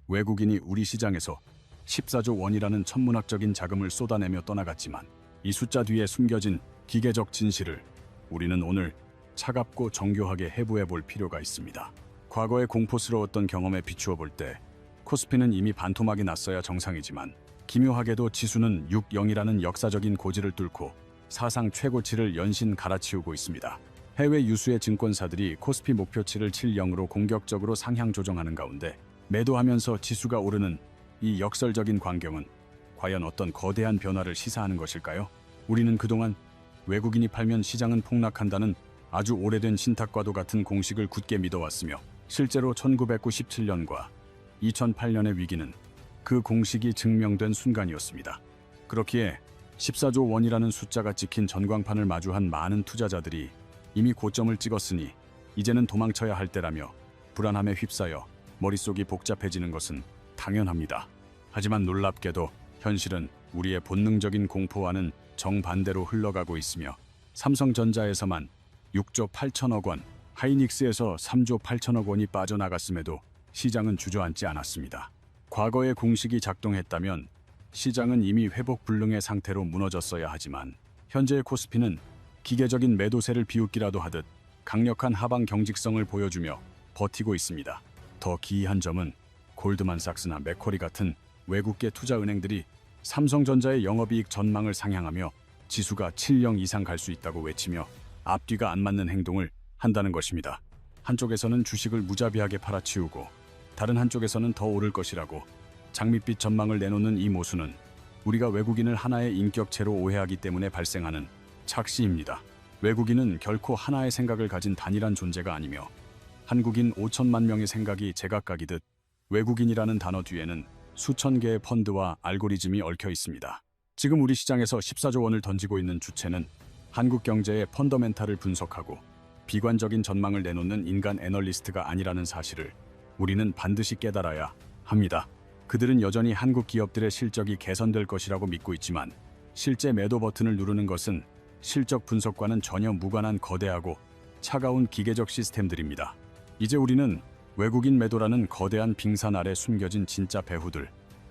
외국인이 우리 시장에서 14조 원이라는 천문학적인 자금을 쏟아내며 떠나갔지만 이 숫자 뒤에 숨겨진 기계적 진실을 우리는 오늘 차갑고 정교하게 해부해 볼 필요가 있습니다. 과거의 공포스러웠던 경험에 비추어 볼 때 코스피는 이미 반토막이 났어야 정상이지만 기묘하게도 지수는 60이라는 역사적인 고지를 뚫고 사상 최고치를 연신 갈아치우고 있습니다. 해외 유수의 증권사들이 코스피 목표치를 70으로 공격적으로 상향 조정하는 가운데 매도하면서 지수가 오르는 이 역설적인 광경은 과연 어떤 거대한 변화를 시사하는 것일까요? 우리는 그동안 외국인이 팔면 시장은 폭락한다는 아주 오래된 신탁과도 같은 공식을 굳게 믿어왔으며 실제로 1997년과 2008년의 위기는 그 공식이 증명된 순간이었습니다. 그렇기에 14조 원이라는 숫자가 찍힌 전광판을 마주한 많은 투자자들이 이미 고점을 찍었으니 이제는 도망쳐야 할 때라며 불안함에 휩싸여 머릿속이 복잡해지는 것은 당연합니다. 하지만 놀랍게도 현실은 우리의 본능적인 공포와는 정반대로 흘러가고 있으며 삼성전자에서만 6조 8천억 원, 하이닉스에서 3조 8천억 원이 빠져나갔음에도 시장은 주저앉지 않았습니다. 과거의 공식이 작동했다면 시장은 이미 회복 불능의 상태로 무너졌어야 하지만 현재의 코스피는 기계적인 매도세를 비웃기라도 하듯 강력한 하방 경직성을 보여주며 버티고 있습니다. 더 기이한 점은 골드만삭스나 맥쿼리 같은 외국계 투자은행들이 삼성전자의 영업이익 전망을 상향하며 지수가 70 이상 갈 수 있다고 외치며 앞뒤가 안 맞는 행동을 한다는 것입니다. 한쪽에서는 주식을 무자비하게 팔아치우고 다른 한쪽에서는 더 오를 것이라고 장밋빛 전망을 내놓는 이 모순은 우리가 외국인을 하나의 인격체로 오해하기 때문에 발생하는 착시입니다. 외국인은 결코 하나의 생각을 가진 단일한 존재가 아니며 한국인 5천만 명의 생각이 제각각이듯 외국인이라는 단어 뒤에는 수천 개의 펀드와 알고리즘이 얽혀 있습니다. 지금 우리 시장에서 14조 원을 던지고 있는 주체는 한국 경제의 펀더멘탈을 분석하고 비관적인 전망을 내놓는 인간 애널리스트가 아니라는 사실을 우리는 반드시 깨달아야 합니다. 그들은 여전히 한국 기업들의 실적이 개선될 것이라고 믿고 있지만 실제 매도 버튼을 누르는 것은 실적 분석과는 전혀 무관한 거대하고 차가운 기계적 시스템들입니다. 이제 우리는 외국인 매도라는 거대한 빙산 아래 숨겨진 진짜 배후들,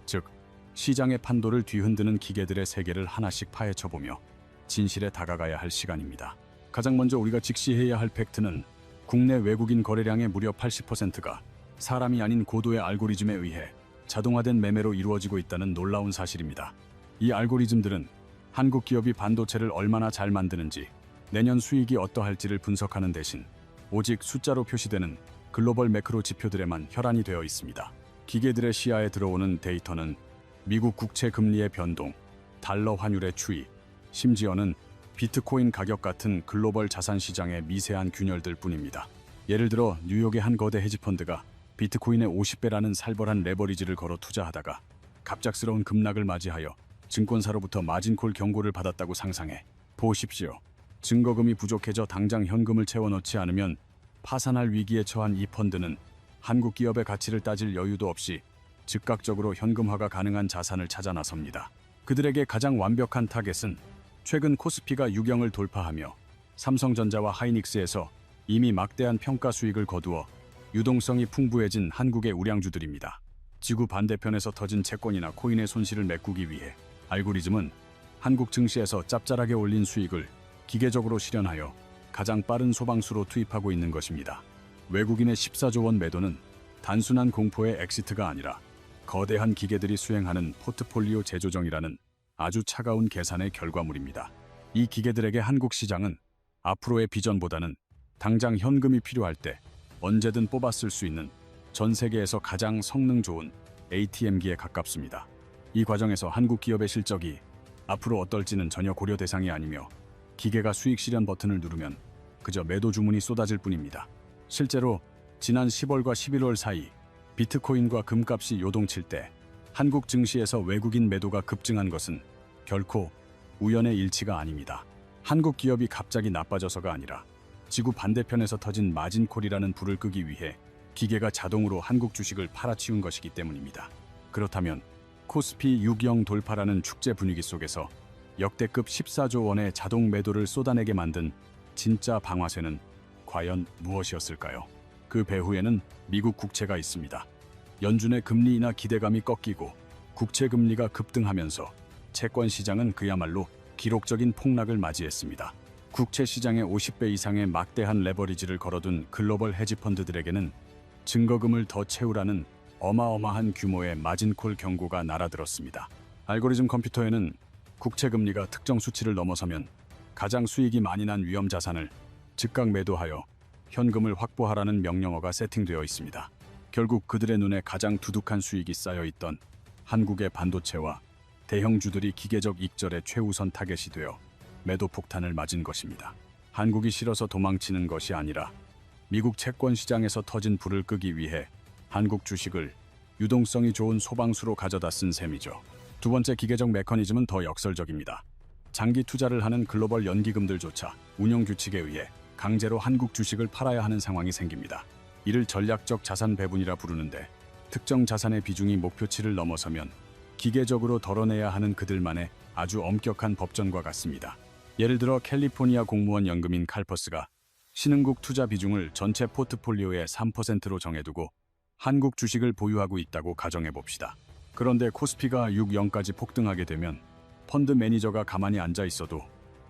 즉 시장의 판도를 뒤흔드는 기계들의 세계를 하나씩 파헤쳐보며 진실에 다가가야 할 시간입니다. 가장 먼저 우리가 직시해야 할 팩트는 국내 외국인 거래량의 무려 80%가 사람이 아닌 고도의 알고리즘에 의해 자동화된 매매로 이루어지고 있다는 놀라운 사실입니다. 이 알고리즘들은 한국 기업이 반도체를 얼마나 잘 만드는지, 내년 수익이 어떠할지를 분석하는 대신 오직 숫자로 표시되는 글로벌 매크로 지표들에만 혈안이 되어 있습니다. 기계들의 시야에 들어오는 데이터는 미국 국채 금리의 변동, 달러 환율의 추이, 심지어는 비트코인 가격 같은 글로벌 자산 시장의 미세한 균열들 뿐입니다. 예를 들어 뉴욕의 한 거대 헤지펀드가 비트코인의 50배라는 살벌한 레버리지를 걸어 투자하다가 갑작스러운 급락을 맞이하여 증권사로부터 마진콜 경고를 받았다고 상상해 보십시오. 증거금이 부족해져 당장 현금을 채워넣지 않으면 파산할 위기에 처한 이 펀드는 한국 기업의 가치를 따질 여유도 없이 즉각적으로 현금화가 가능한 자산을 찾아 나섭니다. 그들에게 가장 완벽한 타겟은 최근 코스피가 60을 돌파하며 삼성전자와 하이닉스에서 이미 막대한 평가 수익을 거두어 유동성이 풍부해진 한국의 우량주들입니다. 지구 반대편에서 터진 채권이나 코인의 손실을 메꾸기 위해 알고리즘은 한국 증시에서 짭짤하게 올린 수익을 기계적으로 실현하여 가장 빠른 소방수로 투입하고 있는 것입니다. 외국인의 14조 원 매도는 단순한 공포의 엑시트가 아니라 거대한 기계들이 수행하는 포트폴리오 재조정이라는 아주 차가운 계산의 결과물입니다. 이 기계들에게 한국 시장은 앞으로의 비전보다는 당장 현금이 필요할 때 언제든 뽑아 쓸 수 있는 전 세계에서 가장 성능 좋은 ATM기에 가깝습니다. 이 과정에서 한국 기업의 실적이 앞으로 어떨지는 전혀 고려 대상이 아니며 기계가 수익 실현 버튼을 누르면 그저 매도 주문이 쏟아질 뿐입니다. 실제로 지난 10월과 11월 사이 비트코인과 금값이 요동칠 때 한국 증시에서 외국인 매도가 급증한 것은 결코 우연의 일치가 아닙니다. 한국 기업이 갑자기 나빠져서가 아니라 지구 반대편에서 터진 마진콜이라는 불을 끄기 위해 기계가 자동으로 한국 주식을 팔아치운 것이기 때문입니다. 그렇다면 코스피 60 돌파라는 축제 분위기 속에서 역대급 14조 원의 자동 매도를 쏟아내게 만든 진짜 방아쇠는 과연 무엇이었을까요? 그 배후에는 미국 국채가 있습니다. 연준의 금리 인하 기대감이 꺾이고 국채 금리가 급등하면서 채권 시장은 그야말로 기록적인 폭락을 맞이했습니다. 국채 시장에 50배 이상의 막대한 레버리지를 걸어둔 글로벌 헤지펀드들에게는 증거금을 더 채우라는 어마어마한 규모의 마진콜 경고가 날아들었습니다. 알고리즘 컴퓨터에는 국채 금리가 특정 수치를 넘어서면 가장 수익이 많이 난 위험 자산을 즉각 매도하여 현금을 확보하라는 명령어가 세팅되어 있습니다. 결국 그들의 눈에 가장 두둑한 수익이 쌓여있던 한국의 반도체와 대형주들이 기계적 익절의 최우선 타겟이 되어 매도 폭탄을 맞은 것입니다. 한국이 싫어서 도망치는 것이 아니라 미국 채권 시장에서 터진 불을 끄기 위해 한국 주식을 유동성이 좋은 소방수로 가져다 쓴 셈이죠. 두 번째 기계적 메커니즘은 더 역설적입니다. 장기 투자를 하는 글로벌 연기금들조차 운용 규칙에 의해 강제로 한국 주식을 팔아야 하는 상황이 생깁니다. 이를 전략적 자산 배분이라 부르는데 특정 자산의 비중이 목표치를 넘어서면 기계적으로 덜어내야 하는 그들만의 아주 엄격한 법전과 같습니다. 예를 들어 캘리포니아 공무원 연금인 칼퍼스가 신흥국 투자 비중을 전체 포트폴리오의 3%로 정해두고 한국 주식을 보유하고 있다고 가정해 봅시다. 그런데 코스피가 60까지 폭등하게 되면 펀드 매니저가 가만히 앉아 있어도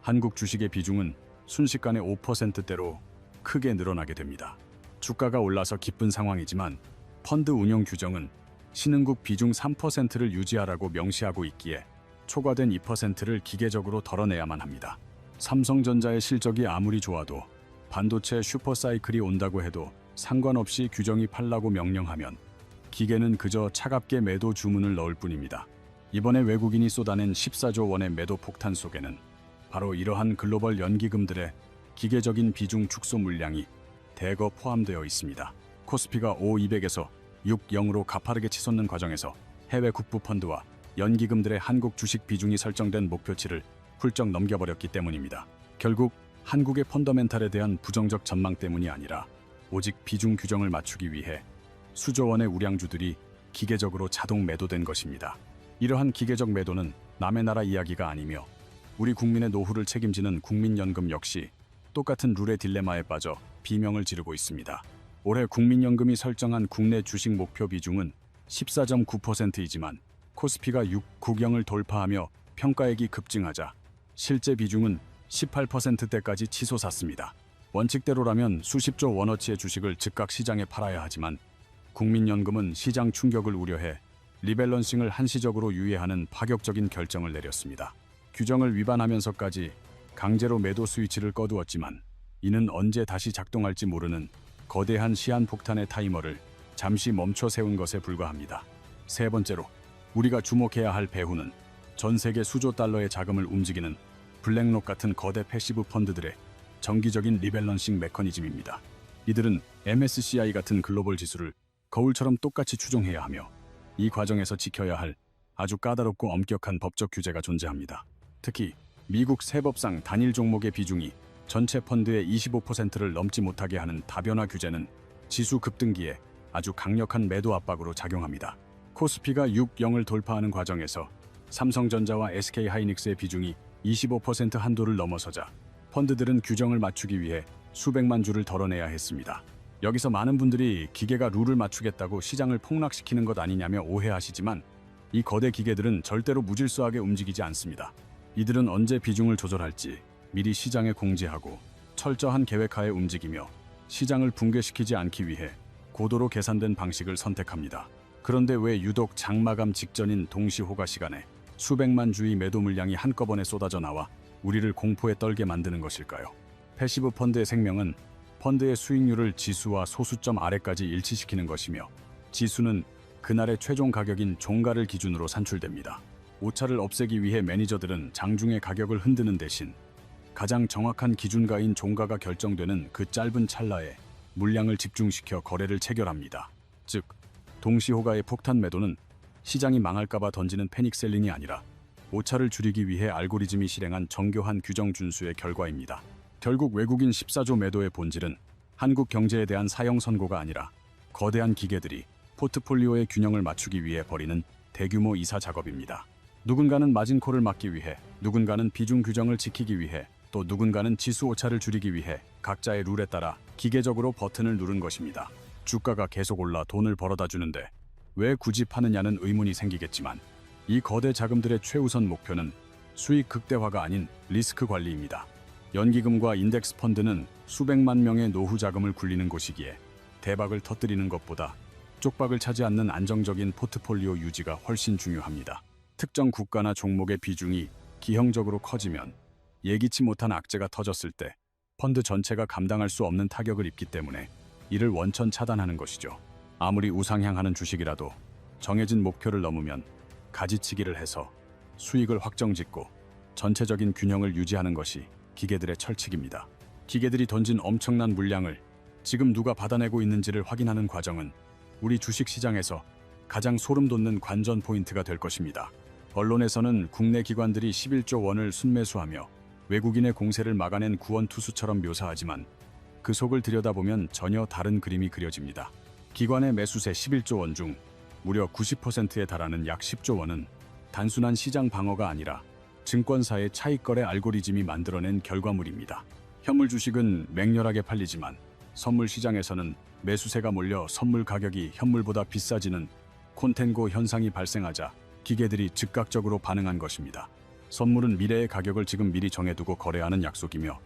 한국 주식의 비중은 순식간에 5%대로 크게 늘어나게 됩니다. 주가가 올라서 기쁜 상황이지만 펀드 운용 규정은 신흥국 비중 3%를 유지하라고 명시하고 있기에 초과된 2%를 기계적으로 덜어내야만 합니다. 삼성전자의 실적이 아무리 좋아도 반도체 슈퍼사이클이 온다고 해도 상관없이 규정이 팔라고 명령하면 기계는 그저 차갑게 매도 주문을 넣을 뿐입니다. 이번에 외국인이 쏟아낸 14조 원의 매도 폭탄 속에는 바로 이러한 글로벌 연기금들의 기계적인 비중 축소 물량이 대거 포함되어 있습니다. 코스피가 5200에서 60으로 가파르게 치솟는 과정에서 해외 국부 펀드와 연기금들의 한국 주식 비중이 설정된 목표치를 훌쩍 넘겨버렸기 때문입니다. 결국 한국의 펀더멘탈에 대한 부정적 전망 때문이 아니라 오직 비중 규정을 맞추기 위해 수조 원의 우량주들이 기계적으로 자동 매도된 것입니다. 이러한 기계적 매도는 남의 나라 이야기가 아니며 우리 국민의 노후를 책임지는 국민연금 역시 똑같은 룰의 딜레마에 빠져 비명을 지르고 있습니다. 올해 국민연금이 설정한 국내 주식 목표 비중은 14.9%이지만 코스피가 6구경을 돌파하며 평가액이 급증하자 실제 비중은 18%대까지 치솟았습니다. 원칙대로라면 수십조 원어치의 주식을 즉각 시장에 팔아야 하지만 국민연금은 시장 충격을 우려해 리밸런싱을 한시적으로 유예하는 파격적인 결정을 내렸습니다. 규정을 위반하면서까지 강제로 매도 스위치를 꺼두었지만 이는 언제 다시 작동할지 모르는 거대한 시한폭탄의 타이머를 잠시 멈춰 세운 것에 불과합니다. 세 번째로 우리가 주목해야 할 배후는 전 세계 수조 달러의 자금을 움직이는 블랙록 같은 거대 패시브 펀드들의 정기적인 리밸런싱 메커니즘입니다. 이들은 MSCI 같은 글로벌 지수를 거울처럼 똑같이 추종해야 하며 이 과정에서 지켜야 할 아주 까다롭고 엄격한 법적 규제가 존재합니다. 특히 미국 세법상 단일 종목의 비중이 전체 펀드의 25%를 넘지 못하게 하는 다변화 규제는 지수 급등기에 아주 강력한 매도 압박으로 작용합니다. 코스피가 60을 돌파하는 과정에서 삼성전자와 SK하이닉스의 비중이 25% 한도를 넘어서자 펀드들은 규정을 맞추기 위해 수백만 주를 덜어내야 했습니다. 여기서 많은 분들이 기계가 룰을 맞추겠다고 시장을 폭락시키는 것 아니냐며 오해하시지만 이 거대 기계들은 절대로 무질서하게 움직이지 않습니다. 이들은 언제 비중을 조절할지 미리 시장에 공지하고 철저한 계획하에 움직이며 시장을 붕괴시키지 않기 위해 고도로 계산된 방식을 선택합니다. 그런데 왜 유독 장마감 직전인 동시호가 시간에 수백만 주의 매도 물량이 한꺼번에 쏟아져 나와 우리를 공포에 떨게 만드는 것일까요? 패시브 펀드의 생명은 펀드의 수익률을 지수와 소수점 아래까지 일치시키는 것이며 지수는 그날의 최종 가격인 종가를 기준으로 산출됩니다. 오차를 없애기 위해 매니저들은 장중에 가격을 흔드는 대신 가장 정확한 기준가인 종가가 결정되는 그 짧은 찰나에 물량을 집중시켜 거래를 체결합니다. 즉, 동시호가의 폭탄 매도는 시장이 망할까봐 던지는 패닉셀링이 아니라 오차를 줄이기 위해 알고리즘이 실행한 정교한 규정 준수의 결과입니다. 결국 외국인 14조 매도의 본질은 한국 경제에 대한 사형 선고가 아니라 거대한 기계들이 포트폴리오의 균형을 맞추기 위해 벌이는 대규모 이사 작업입니다. 누군가는 마진콜을 막기 위해, 누군가는 비중 규정을 지키기 위해, 또 누군가는 지수 오차를 줄이기 위해 각자의 룰에 따라 기계적으로 버튼을 누른 것입니다. 주가가 계속 올라 돈을 벌어다 주는데 왜 굳이 파느냐는 의문이 생기겠지만 이 거대 자금들의 최우선 목표는 수익 극대화가 아닌 리스크 관리입니다. 연기금과 인덱스 펀드는 수백만 명의 노후 자금을 굴리는 곳이기에 대박을 터뜨리는 것보다 쪽박을 차지 않는 안정적인 포트폴리오 유지가 훨씬 중요합니다. 특정 국가나 종목의 비중이 기형적으로 커지면 예기치 못한 악재가 터졌을 때 펀드 전체가 감당할 수 없는 타격을 입기 때문에 이를 원천 차단하는 것이죠. 아무리 우상향하는 주식이라도 정해진 목표를 넘으면 가지치기를 해서 수익을 확정짓고 전체적인 균형을 유지하는 것이 기계들의 철칙입니다. 기계들이 던진 엄청난 물량을 지금 누가 받아내고 있는지를 확인하는 과정은 우리 주식시장에서 가장 소름돋는 관전 포인트가 될 것입니다. 언론에서는 국내 기관들이 11조 원을 순매수하며 외국인의 공세를 막아낸 구원투수처럼 묘사하지만 그 속을 들여다보면 전혀 다른 그림이 그려집니다. 기관의 매수세 11조 원 중 무려 90%에 달하는 약 10조 원은 단순한 시장 방어가 아니라 증권사의 차익거래 알고리즘이 만들어낸 결과물입니다. 현물 주식은 맹렬하게 팔리지만 선물 시장에서는 매수세가 몰려 선물 가격이 현물보다 비싸지는 콘텐고 현상이 발생하자 기계들이 즉각적으로 반응한 것입니다. 선물은 미래의 가격을 지금 미리 정해두고 거래하는 약속이며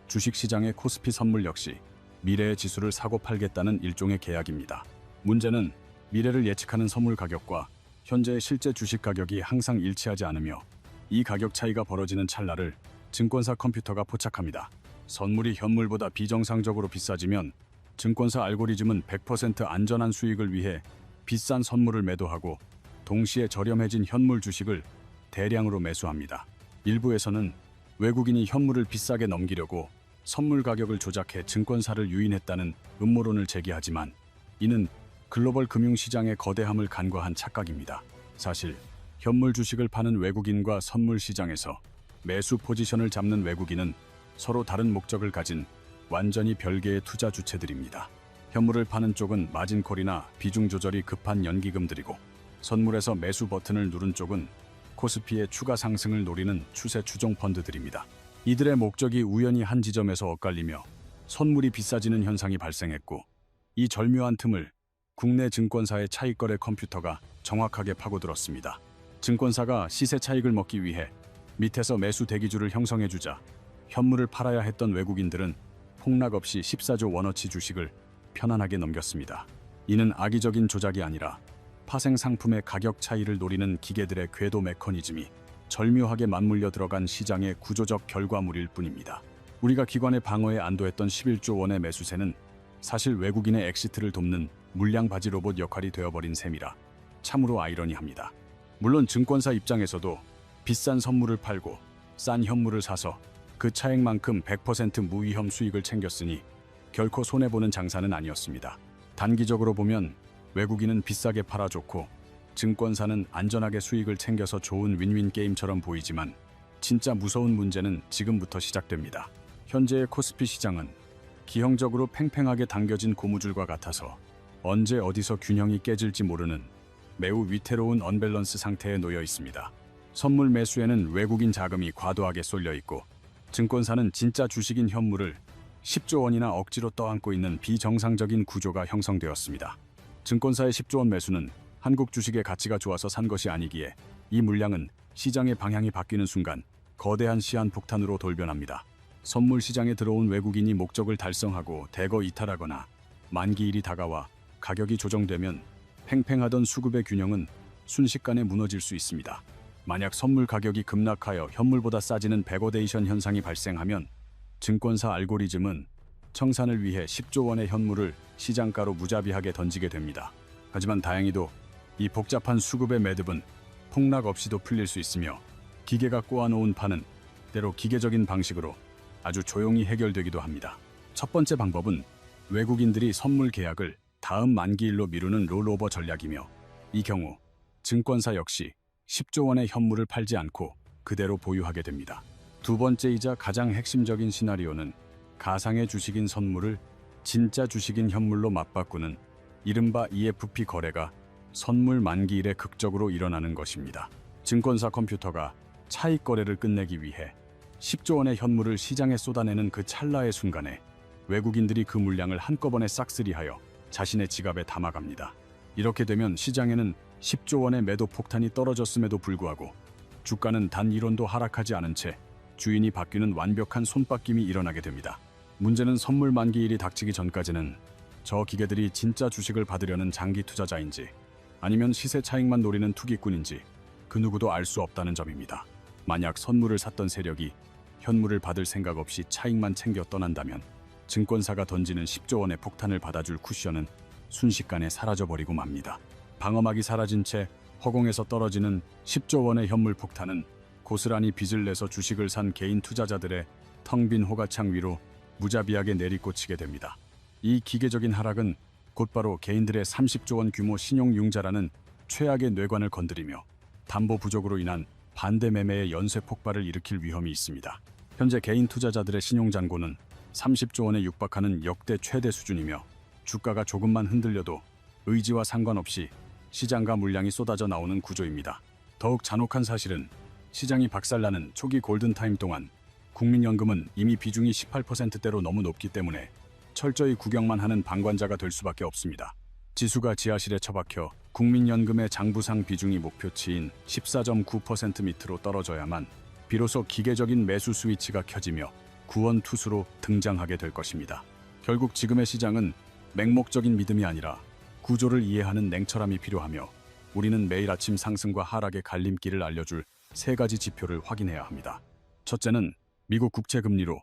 주식시장의 코스피 선물 역시 미래의 지수를 사고 팔겠다는 일종의 계약입니다. 문제는 미래를 예측하는 선물 가격과 현재의 실제 주식 가격이 항상 일치하지 않으며 이 가격 차이가 벌어지는 찰나를 증권사 컴퓨터가 포착합니다. 선물이 현물보다 비정상적으로 비싸지면 증권사 알고리즘은 100% 안전한 수익을 위해 비싼 선물을 매도하고 동시에 저렴해진 현물 주식을 대량으로 매수합니다. 일부에서는 외국인이 현물을 비싸게 넘기려고 선물 가격을 조작해 증권사를 유인했다는 음모론을 제기하지만 이는 글로벌 금융시장의 거대함을 간과한 착각입니다. 사실 현물 주식을 파는 외국인과 선물 시장에서 매수 포지션을 잡는 외국인은 서로 다른 목적을 가진 완전히 별개의 투자 주체들입니다. 현물을 파는 쪽은 마진콜이나 비중 조절이 급한 연기금들이고 선물에서 매수 버튼을 누른 쪽은 코스피의 추가 상승을 노리는 추세 추종 펀드들입니다. 이들의 목적이 우연히 한 지점에서 엇갈리며 선물이 비싸지는 현상이 발생했고 이 절묘한 틈을 국내 증권사의 차익거래 컴퓨터가 정확하게 파고들었습니다. 증권사가 시세 차익을 먹기 위해 밑에서 매수 대기줄을 형성해주자 현물을 팔아야 했던 외국인들은 폭락 없이 14조 원어치 주식을 편안하게 넘겼습니다. 이는 악의적인 조작이 아니라 파생 상품의 가격 차이를 노리는 기계들의 궤도 메커니즘이 절묘하게 맞물려 들어간 시장의 구조적 결과물일 뿐입니다. 우리가 기관의 방어에 안도했던 11조 원의 매수세는 사실 외국인의 엑시트를 돕는 물량 바지 로봇 역할이 되어버린 셈이라 참으로 아이러니합니다. 물론 증권사 입장에서도 비싼 선물을 팔고 싼 현물을 사서 그 차액만큼 100% 무위험 수익을 챙겼으니 결코 손해보는 장사는 아니었습니다. 단기적으로 보면 외국인은 비싸게 팔아줬고 증권사는 안전하게 수익을 챙겨서 좋은 윈윈 게임처럼 보이지만 진짜 무서운 문제는 지금부터 시작됩니다. 현재의 코스피 시장은 기형적으로 팽팽하게 당겨진 고무줄과 같아서 언제 어디서 균형이 깨질지 모르는 매우 위태로운 언밸런스 상태에 놓여 있습니다. 선물 매수에는 외국인 자금이 과도하게 쏠려 있고 증권사는 진짜 주식인 현물을 10조 원이나 억지로 떠안고 있는 비정상적인 구조가 형성되었습니다. 증권사의 10조 원 매수는 한국 주식의 가치가 좋아서 산 것이 아니기에 이 물량은 시장의 방향이 바뀌는 순간 거대한 시한폭탄으로 돌변합니다. 선물 시장에 들어온 외국인이 목적을 달성하고 대거 이탈하거나 만기일이 다가와 가격이 조정되면 팽팽하던 수급의 균형은 순식간에 무너질 수 있습니다. 만약 선물 가격이 급락하여 현물보다 싸지는 백오데이션 현상이 발생하면 증권사 알고리즘은 청산을 위해 10조 원의 현물을 시장가로 무자비하게 던지게 됩니다. 하지만 다행히도 이 복잡한 수급의 매듭은 폭락 없이도 풀릴 수 있으며 기계가 꼬아놓은 판은 때로 기계적인 방식으로 아주 조용히 해결되기도 합니다. 첫 번째 방법은 외국인들이 선물 계약을 다음 만기일로 미루는 롤오버 전략이며 이 경우 증권사 역시 10조 원의 현물을 팔지 않고 그대로 보유하게 됩니다. 두 번째이자 가장 핵심적인 시나리오는 가상의 주식인 선물을 진짜 주식인 현물로 맞바꾸는 이른바 EFP 거래가 선물 만기일에 극적으로 일어나는 것입니다. 증권사 컴퓨터가 차익 거래를 끝내기 위해 10조 원의 현물을 시장에 쏟아내는 그 찰나의 순간에 외국인들이 그 물량을 한꺼번에 싹쓸이하여 자신의 지갑에 담아갑니다. 이렇게 되면 시장에는 10조 원의 매도 폭탄이 떨어졌음에도 불구하고 주가는 단 1원도 하락하지 않은 채 주인이 바뀌는 완벽한 손바뀜이 일어나게 됩니다. 문제는 선물 만기일이 닥치기 전까지는 저 기계들이 진짜 주식을 받으려는 장기 투자자인지 아니면 시세 차익만 노리는 투기꾼인지 그 누구도 알 수 없다는 점입니다. 만약 선물을 샀던 세력이 현물을 받을 생각 없이 차익만 챙겨 떠난다면 증권사가 던지는 10조 원의 폭탄을 받아줄 쿠션은 순식간에 사라져버리고 맙니다. 방어막이 사라진 채 허공에서 떨어지는 10조 원의 현물 폭탄은 고스란히 빚을 내서 주식을 산 개인 투자자들의 텅 빈 호가창 위로 무자비하게 내리꽂히게 됩니다. 이 기계적인 하락은 곧바로 개인들의 30조 원 규모 신용융자라는 최악의 뇌관을 건드리며 담보 부족으로 인한 반대 매매의 연쇄 폭발을 일으킬 위험이 있습니다. 현재 개인 투자자들의 신용잔고는 30조 원에 육박하는 역대 최대 수준이며 주가가 조금만 흔들려도 의지와 상관없이 시장과 물량이 쏟아져 나오는 구조입니다. 더욱 잔혹한 사실은 시장이 박살나는 초기 골든타임 동안 국민연금은 이미 비중이 18%대로 너무 높기 때문에 철저히 구경만 하는 방관자가 될 수밖에 없습니다. 지수가 지하실에 처박혀 국민연금의 장부상 비중이 목표치인 14.9% 밑으로 떨어져야만 비로소 기계적인 매수 스위치가 켜지며 구원투수로 등장하게 될 것입니다. 결국 지금의 시장은 맹목적인 믿음이 아니라 구조를 이해하는 냉철함이 필요하며 우리는 매일 아침 상승과 하락의 갈림길을 알려줄 세 가지 지표를 확인해야 합니다. 첫째는 미국 국채금리로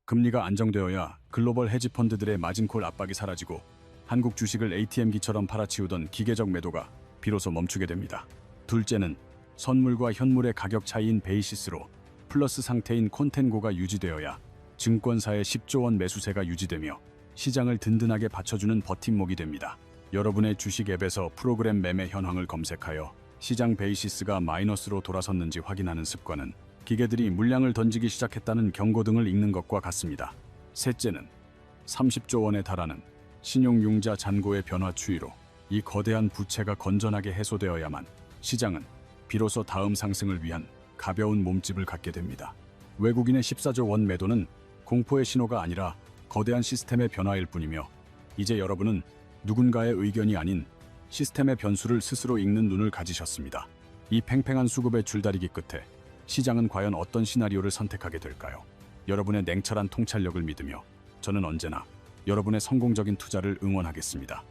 금리가 안정되어야 글로벌 헤지펀드들의 마진콜 압박이 사라지고 한국 주식을 ATM기처럼 팔아치우던 기계적 매도가 비로소 멈추게 됩니다. 둘째는 선물과 현물의 가격 차이인 베이시스로 플러스 상태인 콘텐고가 유지되어야 증권사의 10조 원 매수세가 유지되며 시장을 든든하게 받쳐주는 버팀목이 됩니다. 여러분의 주식 앱에서 프로그램 매매 현황을 검색하여 시장 베이시스가 마이너스로 돌아섰는지 확인하는 습관은 기계들이 물량을 던지기 시작했다는 경고등을 읽는 것과 같습니다. 셋째는 30조 원에 달하는 신용융자 잔고의 변화 추이로 이 거대한 부채가 건전하게 해소되어야만 시장은 비로소 다음 상승을 위한 가벼운 몸집을 갖게 됩니다. 외국인의 14조 원 매도는 공포의 신호가 아니라 거대한 시스템의 변화일 뿐이며 이제 여러분은 누군가의 의견이 아닌 시스템의 변수를 스스로 읽는 눈을 가지셨습니다. 이 팽팽한 수급의 줄다리기 끝에 시장은 과연 어떤 시나리오를 선택하게 될까요? 여러분의 냉철한 통찰력을 믿으며 저는 언제나 여러분의 성공적인 투자를 응원하겠습니다.